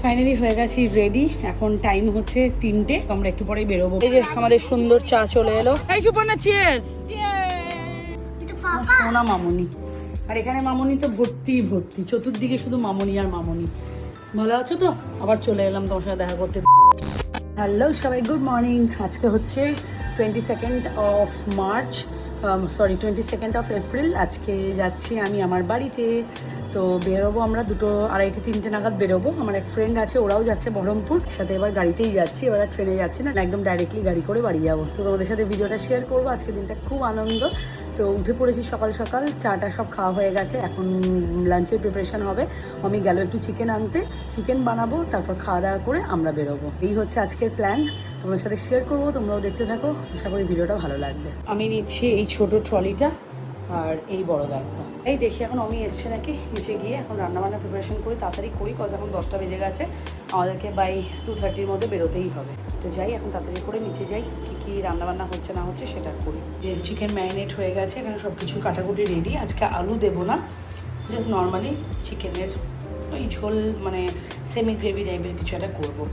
Finally হয়ে গেছি ready. এখন টাইম হচ্ছে 3টে, তো আমরা একটু পরেই বেরোবো। এই যে আমাদের সুন্দর চা চলে এলো। এই সুপর্ণা, চিয়ার্স। সোনা মামুনি, আর এখানে মামুনি তো ভর্তি ভর্তি, চতুর্দিকে শুধু মামুনি আর মামুনি। ভালো আছো তো? আবার চলে এলাম তোমার সাথে দেখা করতে। হ্যালো সবাই, গুড মর্নিং। আজকে হচ্ছে 22nd of March, sorry 22nd of April. আজকে যাচ্ছি আমি আমার বাড়িতে। তো বেরোবো আমরা 2টো, 2:30, 3টে নাগাদ বেরোবো। আমার এক ফ্রেন্ড আছে, ওরাও যাচ্ছে বহরমপুর। সাথে এবার গাড়িতেই যাচ্ছি, এবার ট্রেনে যাচ্ছি না, একদম ডাইরেক্টলি গাড়ি করে বাড়ি যাবো। তো তোমাদের সাথে ভিডিওটা শেয়ার করবো। আজকে দিনটা খুব আনন্দ। তো উঠে পড়েছি সকাল সকাল, চাটা সব খাওয়া হয়ে গেছে। এখন লাঞ্চের প্রিপারেশন হবে। আমি গেল একটু চিকেন আনতে, চিকেন বানাবো, তারপর খাওয়া দাওয়া করে আমরা বেরোবো। এই হচ্ছে আজকের প্ল্যান, তোমাদের সাথে শেয়ার করবো। তোমরাও দেখতে থাকো, আশা করি ভিডিওটা ভালো লাগবে। আমি নিচ্ছি এই ছোট ট্রলিটা আর এই বড় ব্যাগটা। এই দেখি এখন অমি এসছে নাকি, নিচে গিয়ে এখন রান্নাবান্না প্রিপারেশন করি, তাড়াতাড়ি করি, কজ এখন 10টা বেজে গেছে। আমাদেরকে বাই 2:30-র মধ্যে বেরোতেই হবে। তো যাই, এখন তাড়াতাড়ি করে নিচে যাই, কী কী রান্নাবান্না হচ্ছে না হচ্ছে সেটা করি। যে চিকেন ম্যারিনেট হয়ে গেছে, এখানে সব কিছু কাটাকুটি রেডি। আজকে আলু দেবো না, জাস্ট নর্মালি চিকেনের ওই ঝোল, মানে সেমি গ্রেভি টাইপের কিছু একটা করবো।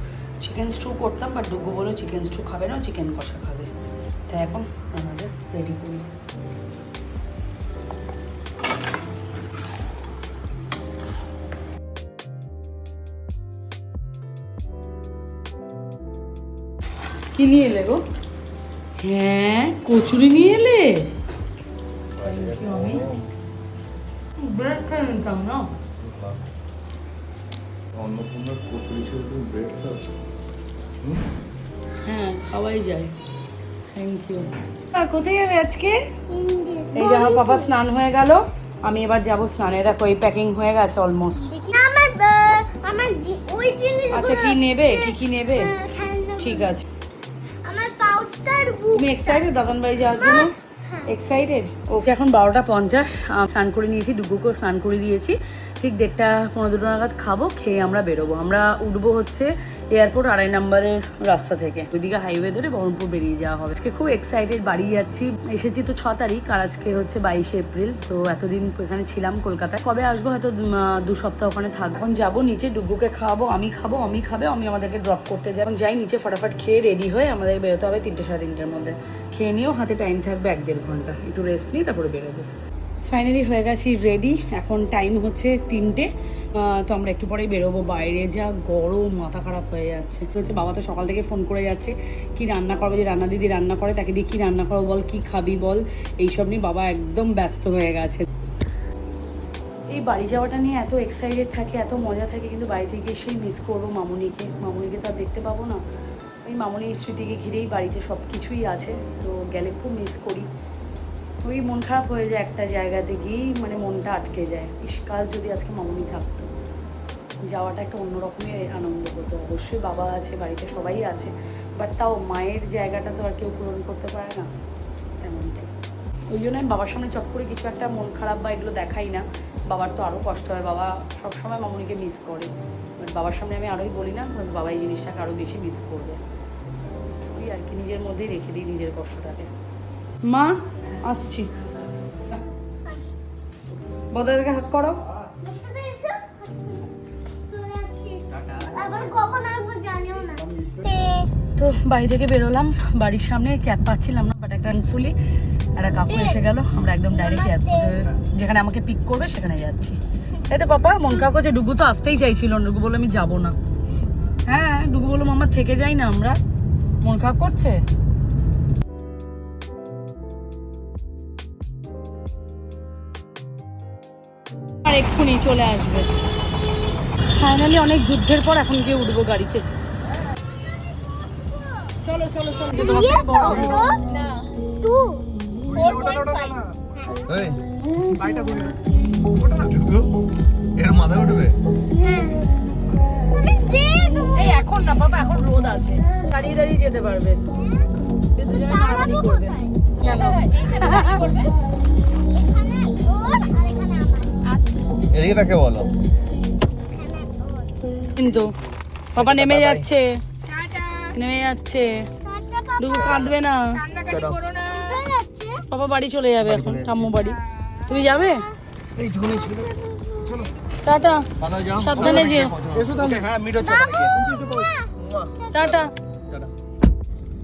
চিকেন স্টু করতাম, বাট ডুগু বলো চিকেন স্টু খাবে না, চিকেন কষা খাবে। তাই এখন আমাদের রেডি করি। কি নিয়ে এলে গো? হ্যাঁ, কচুরি নিয়ে এলে। আমি ব্রেড খেয়ে নিতাম না। হ্যাঁ, খাওয়াই যায়। Thank you. কোথায় যাবে আজকে? এই যে আমার পাপা স্নান হয়ে গেল, আমি এবার যাবো স্নানে। দেখো এই প্যাকিং হয়ে গেছে অলমোস্ট। আচ্ছা, কি নেবে? কি নেবে? ঠিক আছে। তুমি এক্সাইটেড দাদান বাড়ি যাওয়ার জন্য? এক্সাইটেড। ওকে এখন 12টা 50, স্নান করে নিয়েছি, ডুগুকেও স্নান করে দিয়েছি। ঠিক 1:30-1:15 নাগাদ খাবো, খেয়ে আমরা বেরোবো। আমরা উঠবো হচ্ছে এয়ারপোর্ট 2.5 নম্বরের রাস্তা থেকে, ওইদিকে হাইওয়ে ধরে বহরমপুর বেরিয়ে যাওয়া হবে। আজকে খুব এক্সাইটেড, বাড়ি যাচ্ছি। এসেছি তো 6 তারিখ, আর আজকে হচ্ছে 22 এপ্রিল। তো এতদিন এখানে ছিলাম কলকাতায়, কবে আসবো হয়তো 2 সপ্তাহ ওখানে থাকবো। এখন যাবো নিচে, ডুগুকে খাওয়াবো, আমি খাবো, আমি খাবে, আমি আমাদেরকে ড্রপ করতে যাই। যাই নিচে, ফটাফট খেয়ে রেডি হয়ে আমাদের বেরোতে হবে 3টে, 3:30-র মধ্যে। খেয়ে নিয়েও হাতে টাইম থাকবে 1-1.5 ঘন্টা, একটু রেস্ট নিয়ে তারপরে বেরোবো। ফাইনালি হয়ে গেছি রেডি। এখন টাইম হচ্ছে 3টে, তো আমরা একটু পরেই বেরোবো। বাইরে যা গরম, মাথা খারাপ হয়ে যাচ্ছে। তো হচ্ছে বাবা তো সকাল থেকে ফোন করে যাচ্ছে কি রান্না করবো, যে রান্না দিদি রান্না করে, তাকে দিয়ে কী রান্না করবো বল, কী খাবি বল, এইসব নিয়ে বাবা একদম ব্যস্ত হয়ে গেছে। এই বাড়ি যাওয়াটা নিয়ে এত এক্সাইটেড থাকে, এত মজা থাকে, কিন্তু বাড়িতে গিয়ে সেই মিস করবো মামুনিকে। মামুনিকে তো আর দেখতে পাবো না। ওই মামুনির স্মৃতিকে ঘিরেই বাড়িতে সব কিছুই আছে, তো গেলে খুব মিস করি। ওই মন খারাপ হয়ে যায় একটা জায়গাতে গিয়েই, মানে মনটা আটকে যায়। কাজ যদি আজকে মামুনি থাকতো, যাওয়াটা একটা অন্য রকমের আনন্দ হতো। অবশ্যই বাবা আছে, বাড়িতে সবাই আছে, বাট তাও মায়ের জায়গাটা তো আর কেউ পূরণ করতে পারে না, তেমনটাই। ওই জন্য আমি বাবার সামনে চট করে কিছু একটা মন খারাপ বা এগুলো দেখাই না। বাবার তো আরও কষ্ট হয়, বাবা সবসময় মামুনিকে মিস করে, বাট বাবার সামনে আমি আরোই বলি না, বাবা এই জিনিসটাকে আরও বেশি মিস করবে। ওই আর কি, নিজের মধ্যেই রেখে দিই নিজের কষ্টটাকে। মা আসছি, বদলকে হাত করো। তো বাড়ি থেকে বেরোলাম, বাড়ির সামনে ক্যাব পাচ্ছিলাম না, বাট একটা ফুলি একটা কাকু এসে গেল। আমরা একদম ডাইরেক্ট এয়ারপোর্টে, যেখানে আমাকে পিক করবে সেখানে যাচ্ছি। তাই তো পাপা? মন খারাপ করছে, ডুগু তো আসতেই চাইছিল, ডুগু বললো আমি যাবো না। হ্যাঁ, ডুগু বললো মামা থেকে যাই না আমরা, মন খারাপ করছে। আর এক্ষুনি চলে আসবে। ফাইনালি অনেক যুদ্ধের পর এখন গিয়ে উঠবো গাড়িতে। চলো চলো চলো। এই এখন না বাবা, এখন রোদ আছে, দাঁড়িয়ে দাঁড়িয়ে যেতে পারবে। এদিকে তাকে বলো। কিন্তু বাবা নেমে যাচ্ছে, নেমে যাচ্ছে। ডুগু কাঁদবে না, বাবা বাড়ি চলে যাবে এখন, ঠাম্মু বাড়ি। তুমি যাবে? টাটা, ভালো যাও, সাবধানে যেও। এসো তাহলে। হ্যাঁ, মিট হচ্ছে টাটা।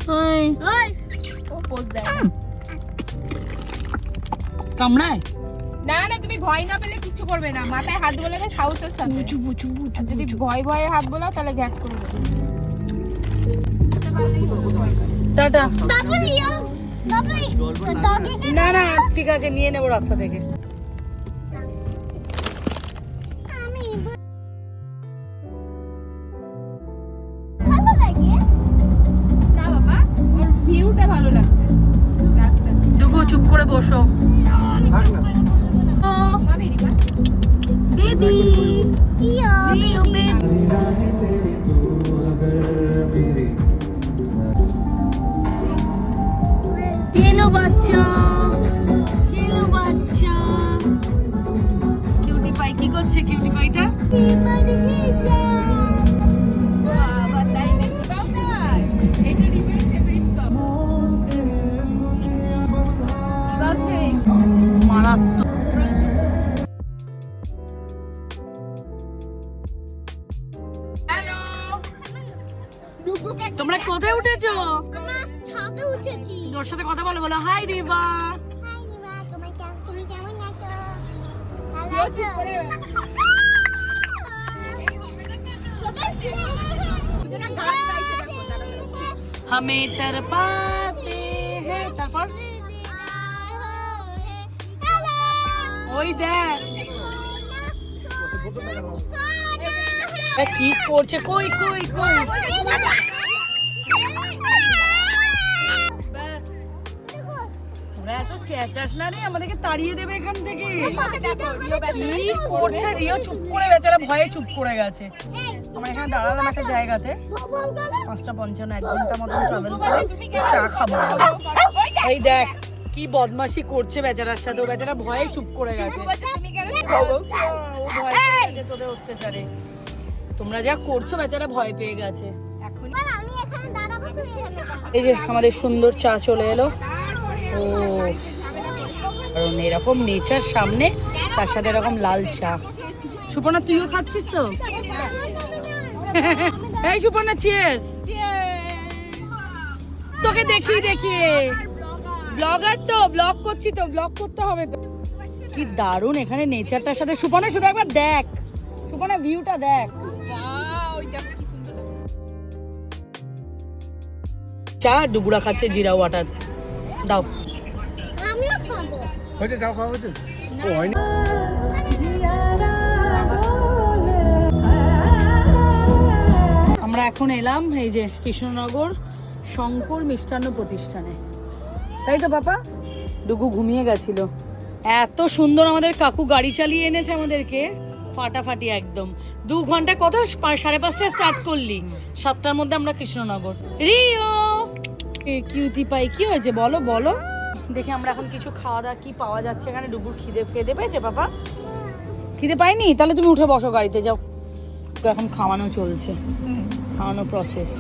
হাই। ও পোজ দেয় কামড়ায়? না না, তুমি ভয় না পেলে কিছু করবে না, মাথায় হাত বোলাবে সাহসের সাথে। আর যদি ভয় ভয়ে হাত বোলাও তাহলে গ্যাপ করে দেবে। টাটা। না না ঠিক আছে, নিয়ে নেবো রাস্তা থেকে। না বাবা, ওর ভিউটা ভালো লাগছে রাস্তা। ডুগু চুপ করে বসো। বেবি हेलो বাচ্চা, हेलो বাচ্চা। কিউটি পাই কি করছে? কিউটি পাইটা বাবা তাই নাকি? বাবা এটা রিভিউ ফেভারিট সং। বাচ্চা মারাত্মক। হ্যালো ডুগুকে তোমরা কোথায় উঠেছো? আমরা ছাদে উঠেছি। ওর সাথে কথা বলো, বলো হাই রিবা। হাই নিমা, তুমি কেমন আছো? ভালো চুপ আছো? করে দুজনে গাছ গাইছে দেখো তারা। हमें तरपाते हैं। তারপর ওই দেখ কি করছে। কই কই কই ব্যাস, তোরা এত চেঁচাস না রে, আমাদেরকে তাড়িয়ে দেবে এখান থেকে। দেখো রিও কি করছে রিও? চুপ করে বেচারা ভয়ে চুপ করে গেছে। আমরা এখানে দাঁড়ালাম একটা জায়গাতে, 5:55, 1 ঘন্টা মতন ট্রাভেল করে চা খাবো। এই দেখ কি বদমাশি করছে বেচারার সাথে, ও বেচারা ভয়ে চুপ করে গেছে। তুমি কেন ও ভয় পেয়ে গেছে তোদের অত্যাচারে। তোমরা যা করছো বেচারা ভয় পেয়ে গেছে। এখন আমি এখানে দাঁড়াবো, তুমি এখানে দাঁড়াও। এই যে আমাদের সুন্দর চা চলে এলো। ও কারণ এরকম নেচার সামনে, তার সাথে এরকম লাল চা। সুপর্ণা তুইও খাচ্ছিস তো? এই সুপর্ণা চিয়ার্স। তোকে দেখি দেখি ব্লগার তো, ব্লগ করছি তো, ব্লগ করতে হবে তো। কি দারুণ এখানে নেচারটার সাথে। সুপর্ণা শুধু একবার দেখ, সুপর্ণা ভিউটা দেখ। ওয়াও দেখো কি সুন্দর লাগছে। চা ডুবুরা খাচ্ছে জিরা ওয়াটার। দাও। আমিও খাবো। হয়েছে, যাও খাওয়া হয়েছে। ও হয়নি। আমরা এখন এলাম এই যে কৃষ্ণনগর শঙ্কর মিষ্টান্ন প্রতিষ্ঠানে, তাই তো পাপা? ডুগু ঘুমিয়ে গেছিল। এত সুন্দর আমাদের কাকু গাড়ি চালিয়ে এনেছে আমাদেরকে, ফাটাফাটি একদম। 2 ঘন্টা, কত 5:30 স্টার্ট করলি, 7টার মধ্যে আমরা কৃষ্ণনগর। রিও কিউটি পাই, কি হয়েছে বলো বলো। দেখি আমরা এখন কিছু খাওয়া দাওয়া কি পাওয়া যাচ্ছে এখানে। ডুগুর খিদে পেয়েছে পাপা? খিদে পাইনি? তাহলে তুমি উঠে বসো গাড়িতে, যাও। তো এখন খাওয়ানো চলছে, খাওয়ানো প্রসেস।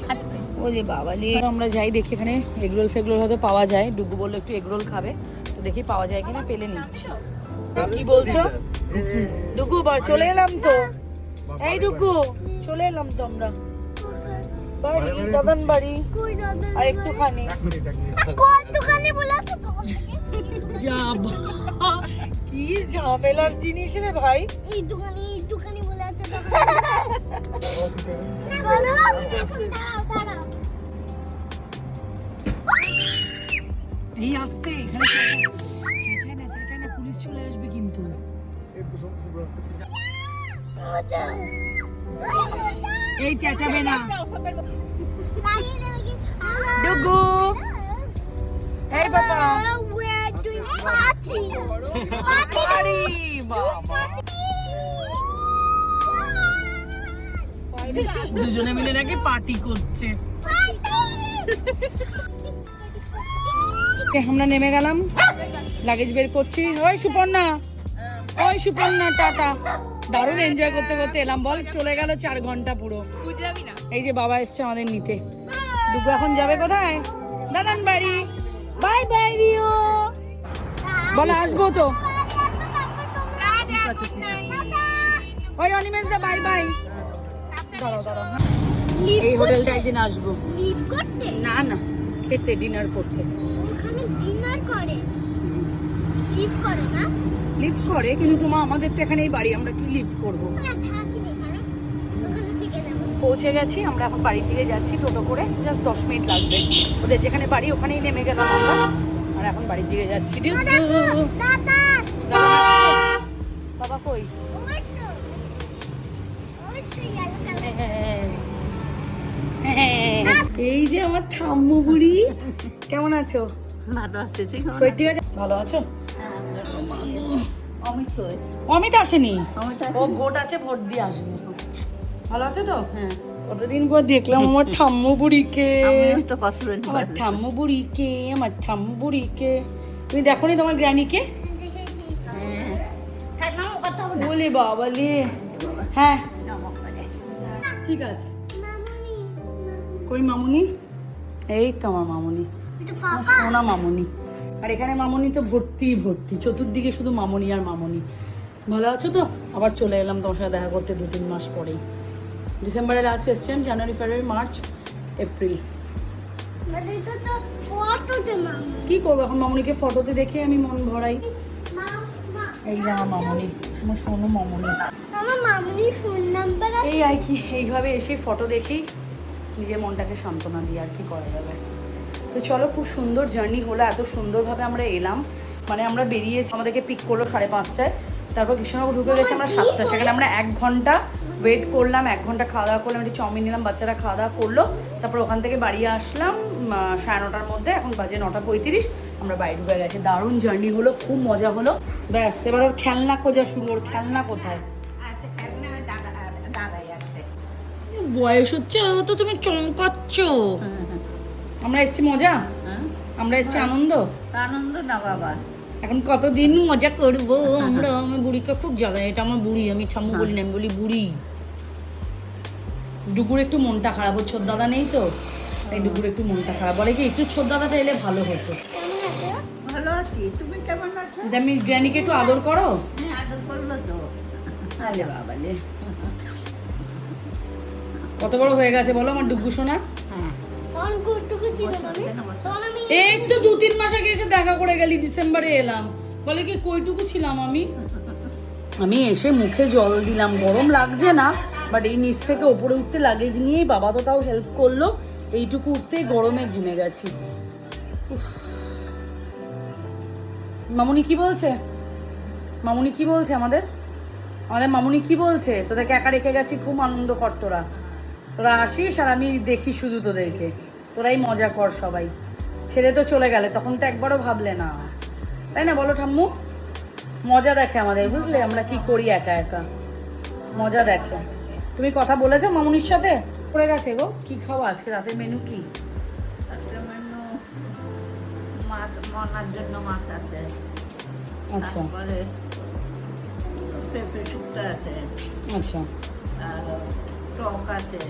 খাচ্ছে ও যে বাবা রে, আমরা যাই দেখি এখানে এগরোল ফেগরোল হয়তো পাওয়া যায়। ডুগু বললো একটু এগরোল খাবে, তো দেখি পাওয়া যায় কিনা, পেলে নিচ্ছি। কি বলছো ডুগু? চলে এলাম তো। এই ডুগু চলে এলাম তো আমরা বাড়ি, দাদান বাড়ি। কই দাদা? আর একটুখানি কোন দোকানে বলেছো তো? যা কি ঝামেলার জিনিস রে ভাই। এই দোকানে বলেছো তো। দাঁড়াও। এই আসতে এখানে চেঁচায় না, পুলিশ চলে আসবে কিন্তু। এই চেঁচাবে না লাগিয়ে দেবে কি? ডুগু। এই বাবা We're doing party. আরে বাবা, দুজনে মিলে নাকি পার্টি করছে। আমরা নেমে গেলাম, লাগেজ বের করছি। ওই সুপর্ণা টাটা। দারুণ এনজয় করতে করতে এলাম বল, চলে গেল 4 ঘন্টা পুরো। বুঝলামই না। এই যে বাবা এসছে আমাদের নিতে। ডুগু এখন যাবে কোথায়? দাদান বাড়ি। বাই বাই রিও, বলে আসবো তো। Tata, good night. ওই অনিমেষ দা বাই বাই। দাঁড়াও দাঁড়াও, লিভ এই হোটেলটা একদিন আসবো। লিভ করতে না না, খেতে, ডিনার করতে। ওখানে ডিনার করে লিভ করে না লিভ করে, কিন্তু তোমার আমাদের তো এখানে এই বাড়ি, আমরা কি লিভ করবো? আমরা থাকি না এখানে ওখানে থেকে যাবো পৌঁছে গেছি, আমরা এখন বাড়ির দিকে যাচ্ছি টোটো করে, জাস্ট 10 মিনিট লাগবে। ওদের যেখানে বাড়ি ওখানেই নেমে গেলাম আমরা, আর এখন বাড়ির দিকে যাচ্ছি। দাদা বাবা কই? ওই তো ইয়েলো কালার এই যে আমার ঠাম্মু বুড়ি, কেমন আছো? ভালো আছে, শরীর ঠিক আছে? ভালো আছো? অমিত আসেনি, ও ভোট আছে, ভোট দিয়ে আসবে। ভালো আছো তো? হ্যাঁ, কতদিন পর দেখলাম আমার ঠাম্মু বুড়িকে। তো কষ্ট আমার ঠাম্মু বুড়িকে, আমার ঠাম্মু বুড়িকে। তুমি দেখোনি তোমার গ্র্যানিকে? বলে বাবা লে, হ্যাঁ ঠিক আছে। মামুনি কই মামুনি? এই তো আমার মামুনি, এটা আমার পাপা সোনা মামুনি। আর এখানে মামুনি তো ভর্তি ভর্তি, চতুর্দিকে শুধু মামুনি আর মামুনি। ভালো আছো তো? আবার চলে এলাম তোমার সাথে দেখা করতে 2-3 মাস পরেই। ডিসেম্বরে লাস্ট এসছেন, জানুয়ারি, ফেব্রুয়ারি, মার্চ, এপ্রিল। মানে এটা তো ফটোতে মামু কি করবো এখন, মামুনিকে ফটোতে দেখে আমি মন ভরাই। মামা এই যে আমার মামুনি, আমার সোনু মামুনি। আমার মামুনি ফোন নাম্বার এই আর কি, এইভাবে এসে ফটো দেখেই নিজের মনটাকে সান্ত্বনা দিই, আর কি করা যাবে। তো চলো, খুব সুন্দর জার্নি হলো, এত সুন্দরভাবে আমরা এলাম। মানে আমরা বেরিয়েছি, আমাদেরকে পিক করলো 5:30টায়, তারপর কৃষ্ণনগর ঢুকে গেছি আমরা 7টা। সেখানে আমরা 1 ঘন্টা ওয়েট করলাম, 1 ঘন্টা খাওয়া দাওয়া করলাম, একটু চাউমিন নিলাম, বাচ্চারা খাওয়া দাওয়া করলো। তারপর ওখান থেকে বাড়ি আসলাম 9:30টার মধ্যে, এখন বাজে 9:35, আমরা বাড়ি ঢুকে গেছি। দারুণ জার্নি হলো, খুব মজা হলো। ব্যাস, এবার ওর খেলনা খোঁজা শুরু। ওর খেলনা কোথায়? বয়স হচ্ছে তো তুমি চমকাচ্ছ। আমরা এসছি মজা, আমরা এসছি আনন্দ। আনন্দ না বাবা, এখন কতদিন মজা করবো আমরা। আমার বুড়িকে খুব জ্বালা, এটা আমার বুড়ি, আমি ঠাম্মু বলি না, আমি বলি বুড়ি। ডুগুর একটু মনটা খারাপ, ওর ছোট দাদা নেই তো, তাই ডুগুর একটু মনটা খারাপ। বলে কি একটু ছোট দাদাটা এলে ভালো হতো। কেমন আছে ভালো আছি, তুমি কেমন আছো? আমি গ্র্যানিকে একটু আদর করো। হ্যাঁ, আদর করলো তো। আলে বাবালে, কত বড় হয়ে গেছে বলো আমার ডুগু সোনা। হ্যাঁ, কোন গুটুকু ছিল মানে তখন আমি এই তো 2-3 মাস আগে এসে দেখা করে গেলি, ডিসেম্বরে এলাম। বলে কি কইটুকু ছিলাম আমি। আমি এসে মুখে জল দিলাম, গরম লাগছে না, বাট এই নিচ থেকে ওপরে উঠতে লাগেজ নিয়েই বাবা তো তাও হেল্প করলো, এইটুকু উঠতেই গরমে ঘেমে গেছি। উফ। মামুনি কি বলছে? মামুনি কি বলছে আমাদের মামুনি কি বলছে? তোদেরকে একা রেখে গেছি, খুব আনন্দ কর তোরা, তোরা আসিস আর আমি দেখি শুধু তোদেরকে, তোরাই মজা কর সবাই। ছেড়ে তো চলে গেলে, তখন তো একবারও ভাবলে না, তাই না বলো ঠাম্মু? মজা দেখে আমাদের, বুঝলে আমরা কি করি একা একা, মজা দেখে। তুমি কথা বলেছো মামুনির সাথে? পড়ে গেছে গো। কি খাওয়া আজকে রাতের মেনু কি? আজকে মেনু মাছ, মনার জন্য মাছ আছে, আচ্ছা তারপরে পেঁপে শুক্তো আছে, আচ্ছা, আর টক আছে।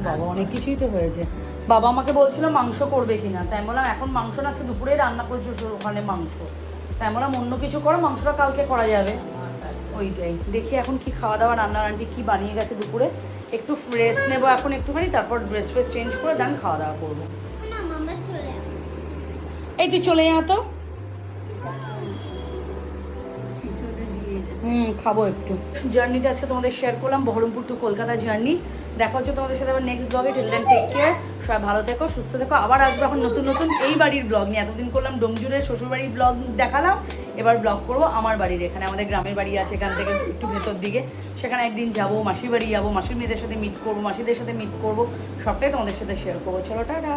বাবা অনেক কিছুই তো হয়েছে। বাবা আমাকে বলছিল মাংস করবে কিনা, তাই বললাম এখন মাংস না, আজকে দুপুরে রান্না করেছো ওখানে মাংস, তাই বললাম অন্য কিছু করো, মাংসটা কালকে করা যাবে। ওইটাই দেখি এখন কি খাওয়া দাওয়া, রান্নার আন্টি কি বানিয়ে গেছে দুপুরে। একটু রেস্ট নেবো এখন একটুখানি, তারপর ড্রেস ফ্রেস চেঞ্জ করে দেন খাওয়া দাওয়া করবো। না মামা চলে এই তুই চলে যা তো। খিচুড়ি দিয়ে খাবো একটু। জার্নিটা আজকে তোমাদের শেয়ার করলাম, বহরমপুর টু কলকাতা জার্নি। দেখা হচ্ছে তোমাদের সাথে আবার নেক্সট ব্লগে। টিল দেন টেক কেয়ার, সবাই ভালো থেকো, সুস্থ থেকো। আবার আসবো এখন নতুন নতুন এই বাড়ির ব্লগ নিয়ে। এতদিন করলাম ডোমজুরের শ্বশুরবাড়ির ব্লগ দেখালাম, এবার ব্লগ করবো আমার বাড়ির। এখানে আমাদের গ্রামের বাড়ি আছে, এখান থেকে একটু ভেতর দিকে, সেখানে একদিন যাবো, মাসির বাড়ি যাবো, মাসির মেয়েদের সাথে মিট করবো, মাসিদের সাথে মিট করবো, সবটাই তোমাদের সাথে শেয়ার করবো। চলো টাটা।